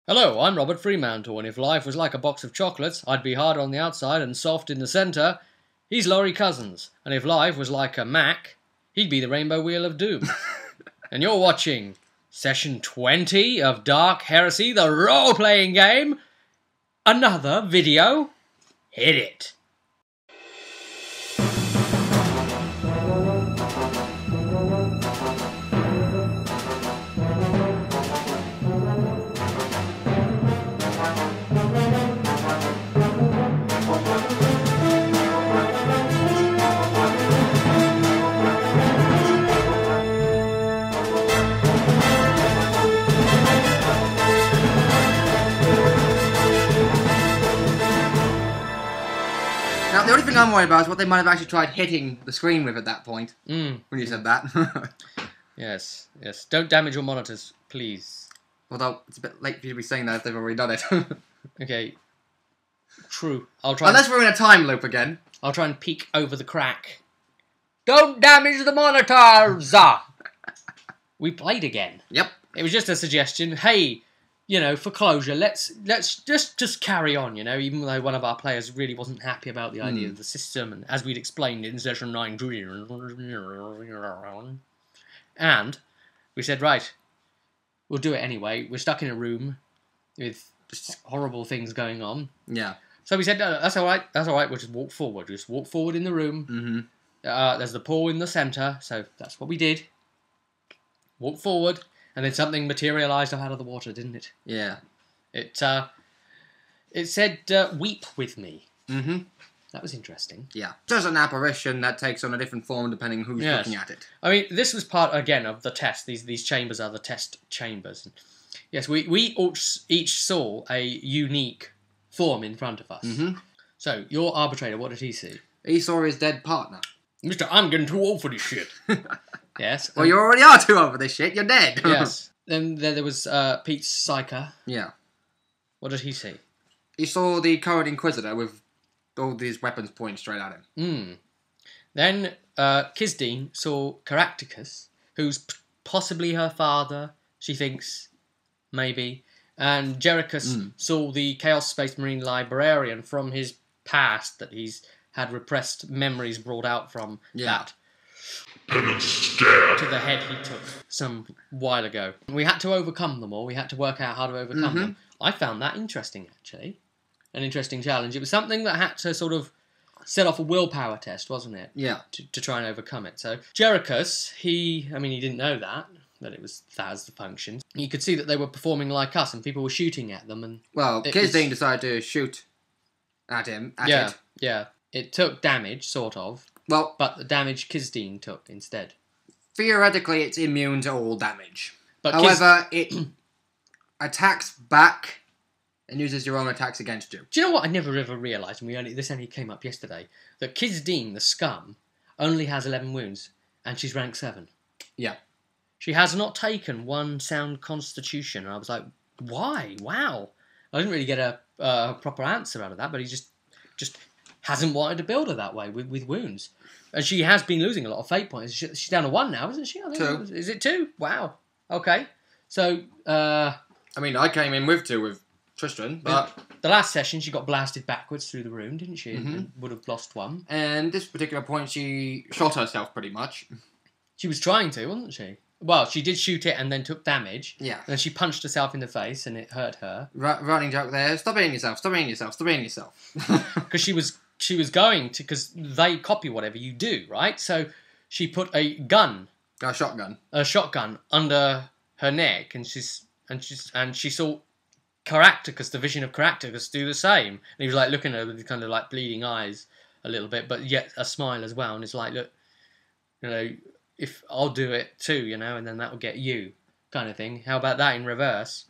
Hello, I'm Robert Fremantle, and if life was like a box of chocolates, I'd be hard on the outside and soft in the centre. He's Laurie Cousins, and if life was like a Mac, he'd be the Rainbow Wheel of Doom. And you're watching Session 20 of Dark Heresy, the role-playing game. Another video. Hit it. Now, the only thing I'm worried about is what they might have actually tried hitting the screen with at that point. When you said that. Yes. Don't damage your monitors, please. Although, it's a bit late for you to be saying that if they've already done it. Okay. True. I'll try. Unless we're in a time loop again. I'll try and peek over the crack. Don't damage the monitors! We played again. Yep. It was just a suggestion. Hey, you know, for closure, let's just carry on, you know, even though one of our players really wasn't happy about the idea of the system, and as we'd explained in session 9. And we said, right, we'll do it anyway. We're stuck in a room with just horrible things going on. Yeah. So we said, no, that's all right, we'll just walk forward. Just walk forward in the room. There's the pool in the centre, so that's what we did. Walk forward. And then something materialised out of the water, didn't it? Yeah. It said, weep with me. That was interesting. Yeah. Just an apparition that takes on a different form depending who's looking at it. I mean, this was part, again, of the test. These chambers are the test chambers. Yes, we each saw a unique form in front of us. So, your arbitrator, what did he see? He saw his dead partner. Mister, I'm getting too old for this shit. Yes. Well, you already are too old for this shit. You're dead. Yes. Then there was Pete's Psyker. Yeah. What did he see? He saw the current Inquisitor with all these weapons pointing straight at him. Then Kisdeen saw Caractacus, who's possibly her father, she thinks, maybe. And Jerichus saw the Chaos Space Marine Librarian from his past that he's had repressed memories brought out from that. To the head he took some while ago. We had to overcome them all. We had to work out how to overcome them. I found that interesting, actually. An interesting challenge. It was something that had to sort of set off a willpower test, wasn't it? Yeah. To try and overcome it. So, Jerichus, he didn't know that it was that as the function. You could see that they were performing like us and people were shooting at them. And well, Kisdeen decided to shoot at him. Yeah. It took damage, sort of. Well, but the damage Kisdeen took instead. Theoretically, it's immune to all damage. But however, it attacks back and uses your own attacks against you. Do you know what I never ever realised, and this only came up yesterday, that Kisdeen, the scum, only has 11 wounds, and she's rank 7. Yeah. She has not taken one sound constitution, and I was like, why? Wow. I didn't really get a proper answer out of that, but he just hasn't wanted to build her that way with wounds. And she has been losing a lot of fate points. She's down to 1 now, isn't she? I think 2. Is it 2? Wow. Okay. So, I came in with 2 with Tristan, but the last session she got blasted backwards through the room, didn't she? And would have lost 1. And this particular point she shot herself pretty much. She was trying to, wasn't she? Well, she did shoot it and then took damage. Yeah. And then she punched herself in the face and it hurt her. Running joke there. Stop hitting yourself. Stop hitting yourself. Stop hitting yourself. Because she was going to, because they copy whatever you do, right? So she put a gun, a shotgun under her neck, and she saw Caractacus, the vision of Caractacus, do the same. And he was like looking at her with kind of like bleeding eyes a little bit, but yet a smile as well. And it's like, look, you know, if I'll do it too, you know, and then that will get you, kind of thing. How about that in reverse?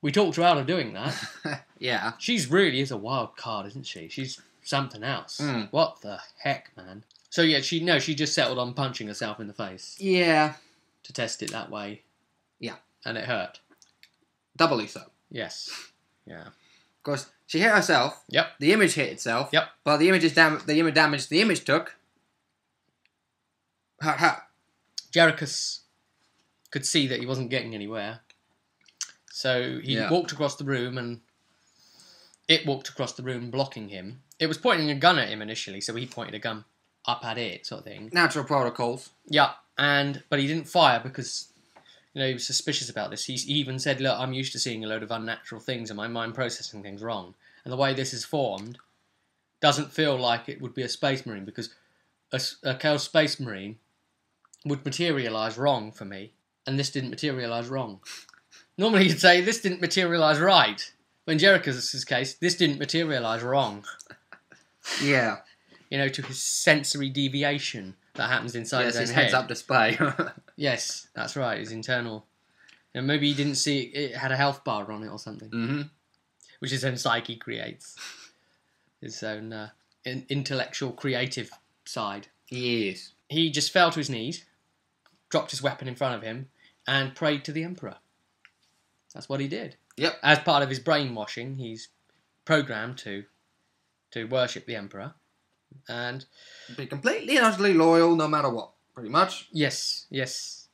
We talked her out of doing that. Yeah. She's really is a wild card, isn't she? She's something else. What the heck, man? So yeah, she just settled on punching herself in the face. Yeah. To test it that way. Yeah. And it hurt. Doubly so. Yes. Yeah. Of course, she hit herself. Yep. The image hit itself. Yep. But the image damage the image took. Jerichus could see that he wasn't getting anywhere. So he walked across the room, and it walked across the room, blocking him. It was pointing a gun at him initially, so he pointed a gun up at it, sort of thing. Natural protocols. Yeah, but he didn't fire because he was suspicious about this. He even said, "Look, I'm used to seeing a load of unnatural things, and my mind processing things wrong. And the way this is formed doesn't feel like it would be a space marine, because a Chaos Space Marine would materialise wrong for me, and this didn't materialise wrong. Normally you'd say, this didn't materialise right. But in Jericho's case, this didn't materialise wrong. Yeah. To his sensory deviation that happens inside his own his head. heads-up display. Yes, that's right, his internal. Maybe he didn't see it had a health bar on it or something. Mm-hmm. Which his own psyche creates. His own intellectual, creative side. Yes. He just fell to his knees, dropped his weapon in front of him, and prayed to the Emperor. That's what he did. Yep. As part of his brainwashing, he's programmed to worship the Emperor. And be completely and utterly loyal no matter what, pretty much. Yes.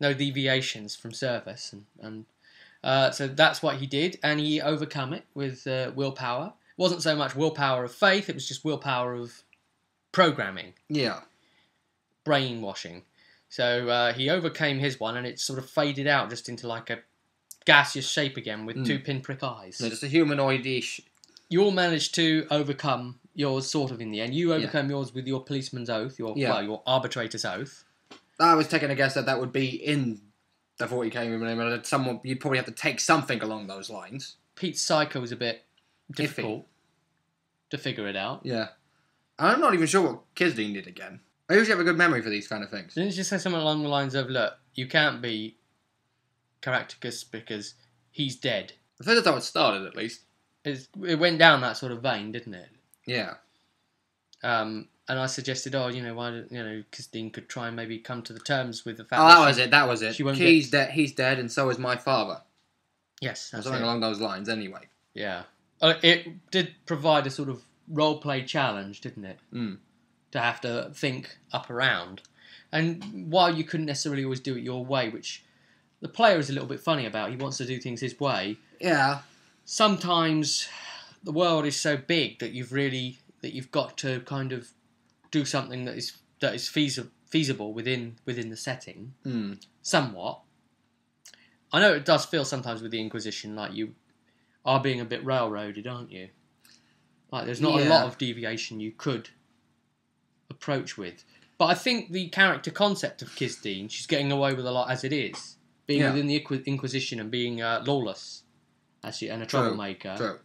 No deviations from service. And so that's what he did, and he overcome it with willpower. It wasn't so much willpower of faith, it was just willpower of programming. Yeah. Brainwashing. So he overcame his one, and it sort of faded out just into like a gaseous shape again with two pinprick eyes. No, just a humanoid-ish. You all managed to overcome yours sort of in the end. You overcome yours with your policeman's oath, your arbitrator's oath. I was taking a guess that would be in the 40k movement. Someone, you'd probably have to take something along those lines. Pete's psycho was a bit difficult to figure it out. Yeah. I'm not even sure what Kisdeen did again. I usually have a good memory for these kind of things. Didn't you just say something along the lines of, look, you can't be Caractacus because he's dead? I think that's how it started, at least. It went down that sort of vein, didn't it? Yeah. And I suggested, why Kisdeen could try and maybe come to the terms with the fact that was it. He's dead, and so is my father. Yes, that's something along those lines, anyway. Yeah. It did provide a sort of role-play challenge, didn't it? Mm. To have to think up around. And while you couldn't necessarily always do it your way, which the player is a little bit funny about, he wants to do things his way. Yeah. Sometimes the world is so big that you've got to kind of do something that is feasible within the setting. Somewhat. I know it does feel sometimes with the Inquisition like you are being a bit railroaded, aren't you? Like there's not a lot of deviation you could approach with. But I think the character concept of Kisdeen, she's getting away with a lot as it is. Being within the Inquisition and being lawless and a troublemaker. True.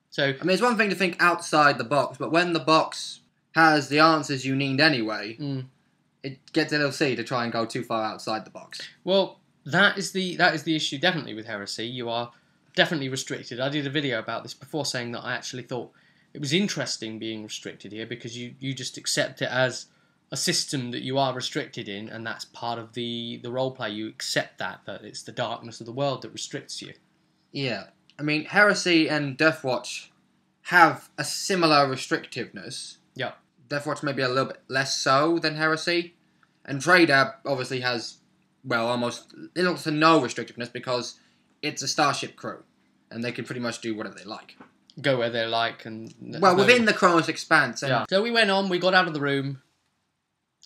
So, I mean, it's one thing to think outside the box, but when the box has the answers you need anyway, it gets a little silly to try and go too far outside the box. Well, that is the issue definitely with Heresy. You are definitely restricted. I did a video about this before saying that I actually thought it was interesting being restricted here because you just accept it as a system that you are restricted in, and that's part of the roleplay. You accept that it's the darkness of the world that restricts you. Yeah. I mean, Heresy and Deathwatch have a similar restrictiveness. Yeah. Deathwatch maybe a little bit less so than Heresy. And Trader obviously has, almost little to no restrictiveness because it's a starship crew. And they can pretty much do whatever they like. Go where they like. Within the Kronos Expanse. And yeah. So we went on, we got out of the room,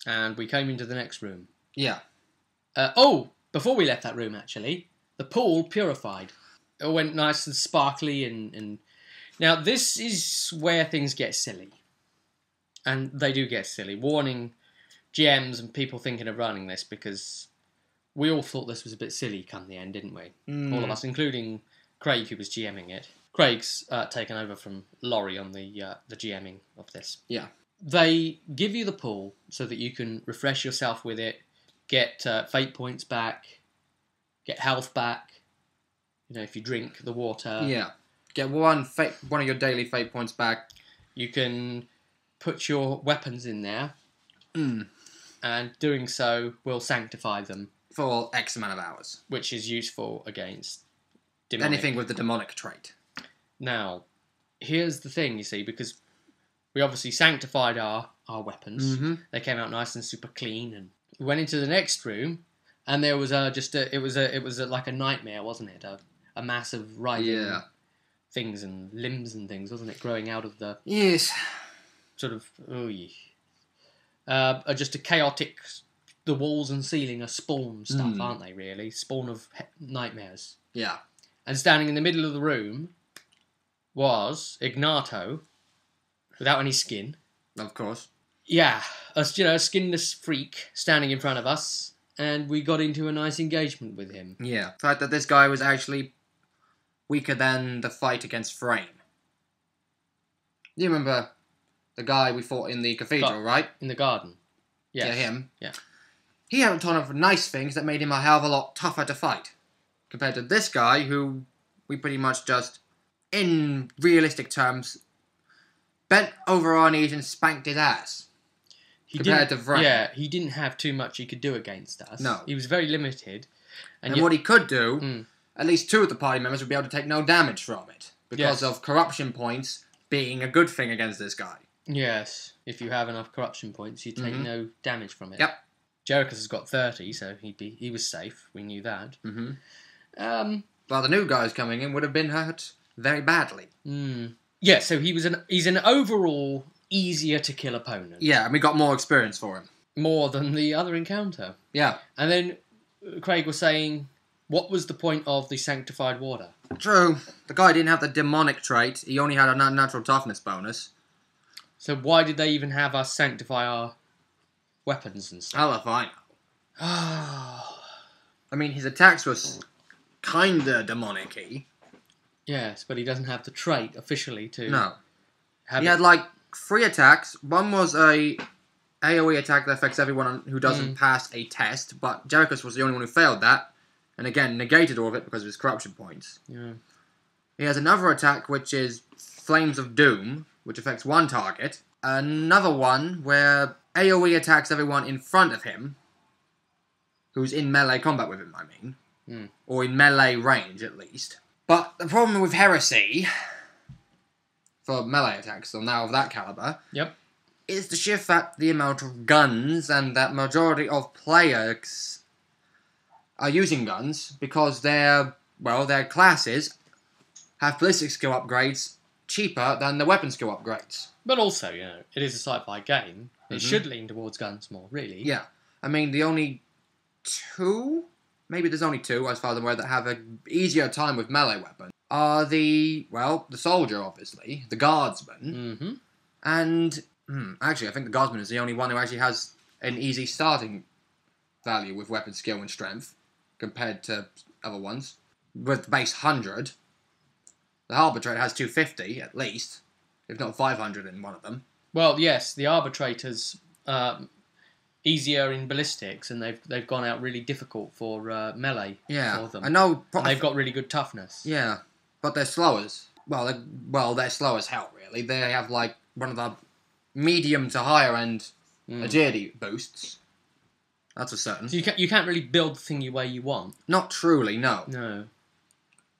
and we came into the next room. Yeah. Before we left that room, actually, the pool purified. It all went nice and sparkly and... Now, this is where things get silly. And they do get silly. Warning GMs and people thinking of running this, because we all thought this was a bit silly come the end, didn't we? All of us, including Craig, who was GMing it. Craig's taken over from Laurie on the GMing of this. Yeah. They give you the pool so that you can refresh yourself with it, get fate points back, get health back. If you drink the water. Yeah. Get one of your daily fate points back. You can put your weapons in there. And doing so will sanctify them. For X amount of hours. Which is useful against demonic. Anything with the demonic trait. Now, here's the thing, you see, because we obviously sanctified our weapons. They came out nice and super clean. And we went into the next room, And there was it was like a nightmare, wasn't it? A mass of writhing things and limbs and things, wasn't it? Growing out of the Yes. sort of just a chaotic. The walls and ceiling are spawn stuff, aren't they? Really, spawn of nightmares. Yeah. And standing in the middle of the room was Ignato, without any skin. Of course. Yeah, a skinless freak standing in front of us, and we got into a nice engagement with him. Yeah. The fact that this guy was actually weaker than the fight against Frame. You remember the guy we fought in the cathedral, right? In the garden. Yes. Yeah, him. Yeah. He had a ton of nice things that made him a hell of a lot tougher to fight. Compared to this guy, who we pretty much just, in realistic terms, bent over our knees and spanked his ass. Compared to Frame. Yeah, he didn't have too much he could do against us. No. He was very limited. And what he could do, at least two of the party members would be able to take no damage from it. Because of corruption points being a good thing against this guy. Yes, if you have enough corruption points, you take no damage from it. Yep. Jerichus has got 30, so he was safe. We knew that. Well, the new guys coming in would have been hurt very badly. Yeah, so he's an overall easier to kill opponent. Yeah, and we got more experience for him. More than the other encounter. Yeah. And then Craig was saying, what was the point of the sanctified water? True. The guy didn't have the demonic trait. He only had a natural toughness bonus. So why did they even have us sanctify our weapons and stuff? Hell if I know. I mean, his attacks was kinda demonic-y. Yes, but he doesn't have the trait officially to... No. He had like 3 attacks. One was a AoE attack that affects everyone who doesn't pass a test, but Jerichus was the only one who failed that, and again, negated all of it because of his corruption points. Yeah. He has another attack which is Flames of Doom, which affects one target. Another one where AoE attacks everyone in front of him, who's in melee combat with him, I mean. Or in melee range, at least. But the problem with Heresy, for melee attacks, so now of that caliber, is the sheer fact the amount of guns and that majority of players are using guns because their classes have ballistic skill upgrades cheaper than the weapon skill upgrades. But also, it is a sci-fi game. It should lean towards guns more, really. Yeah. I mean, the only 2, maybe there's only 2, as far as I'm aware, that have an easier time with melee weapons are the soldier, obviously, the guardsman, and, actually, I think the guardsman is the only one who actually has an easy starting value with weapon skill and strength, compared to other ones. With base 100, the arbitrator has 250, at least, if not 500 in one of them. Well, yes, the arbitrator's easier in ballistics, and they've gone out really difficult for melee for them. I know. And they've got really good toughness. Yeah, but they're slow as they're slow as hell. Really, they have like one of the medium to higher end agility boosts. That's for certain. So you can't really build the thing the way you want. Not truly, no. No.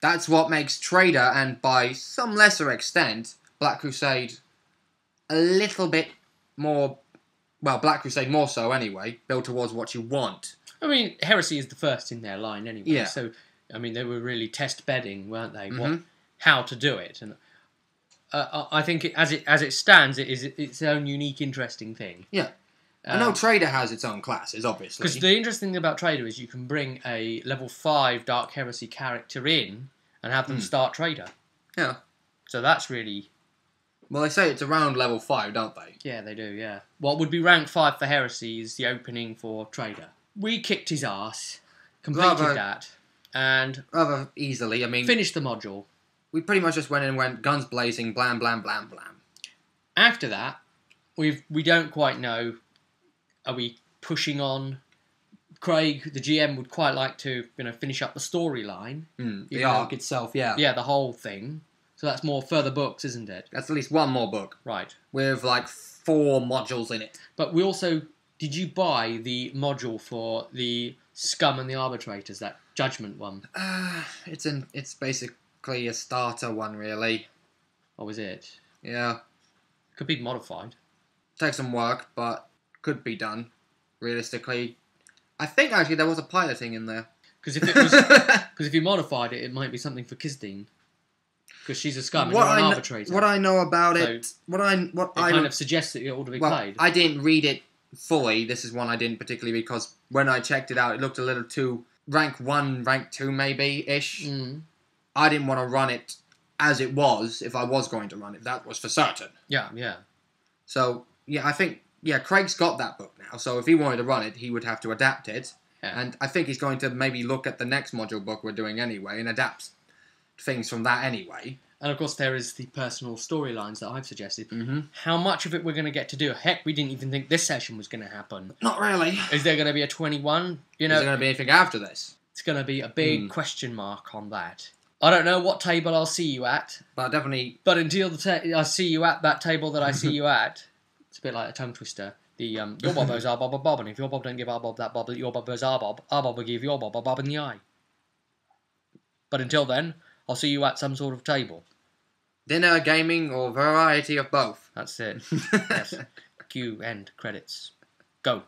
That's what makes Trader, and by some lesser extent, Black Crusade, a little bit more. Well, Black Crusade more so anyway, built towards what you want. I mean, Heresy is the first in their line anyway. Yeah. So, I mean, they were really test bedding, weren't they? How to do it, and I think as it stands, it is its own unique, interesting thing. Yeah. I know Trader has its own classes, obviously. Because the interesting thing about Trader is you can bring a level 5 Dark Heresy character in and have them start Trader. Yeah. So that's really... Well, they say it's around level 5, don't they? Yeah, they do, yeah. What would be rank 5 for Heresy is the opening for Trader. We kicked his ass, completed that, and... Rather easily, I mean... Finished the module. We pretty much just went in and went guns blazing, blam, blam, blam, blam. After that, we don't quite know... Are we pushing on? Craig, the GM, would quite like to, finish up the storyline. The arc itself, yeah. Yeah, the whole thing. So that's more further books, isn't it? That's at least one more book. Right. With, 4 modules in it. But we also... Did you buy the module for the Scum and the Arbitrators, that Judgment one? It's basically a starter one, really. Or was it? Yeah. Could be modified. Takes some work, but... could be done, realistically. I think actually there was a piloting in there. Because if you modified it, it might be something for Kisdine. Because she's a scum and you're an arbitrator. What I know about it, it kind of suggests that it ought to be played. I didn't read it fully. This is one I didn't particularly because when I checked it out, it looked a little too rank 1, rank 2 maybe-ish. Mm. I didn't want to run it as it was if I was going to run it. That was for certain. Yeah. So, yeah, I think, Craig's got that book now. So if he wanted to run it, he would have to adapt it. Yeah. And I think he's going to maybe look at the next module book we're doing anyway and adapt things from that anyway. And of course there is the personal storylines that I've suggested. Mm-hmm. How much of it we're going to get to do? Heck, we didn't even think this session was going to happen. Not really. Is there going to be a 21? Is there going to be anything after this? It's going to be a big question mark on that. I don't know what table I'll see you at. But definitely... But until I see you at that table that I see you at, it's a bit like a tongue twister. Your bob goes our bob a bob, and if your bob don't give our bob that bob, your bob goes our bob will give your bob a bob in the eye. But until then, I'll see you at some sort of table. Dinner, gaming, or variety of both. That's it. Yes. Cue, end, credits. Go.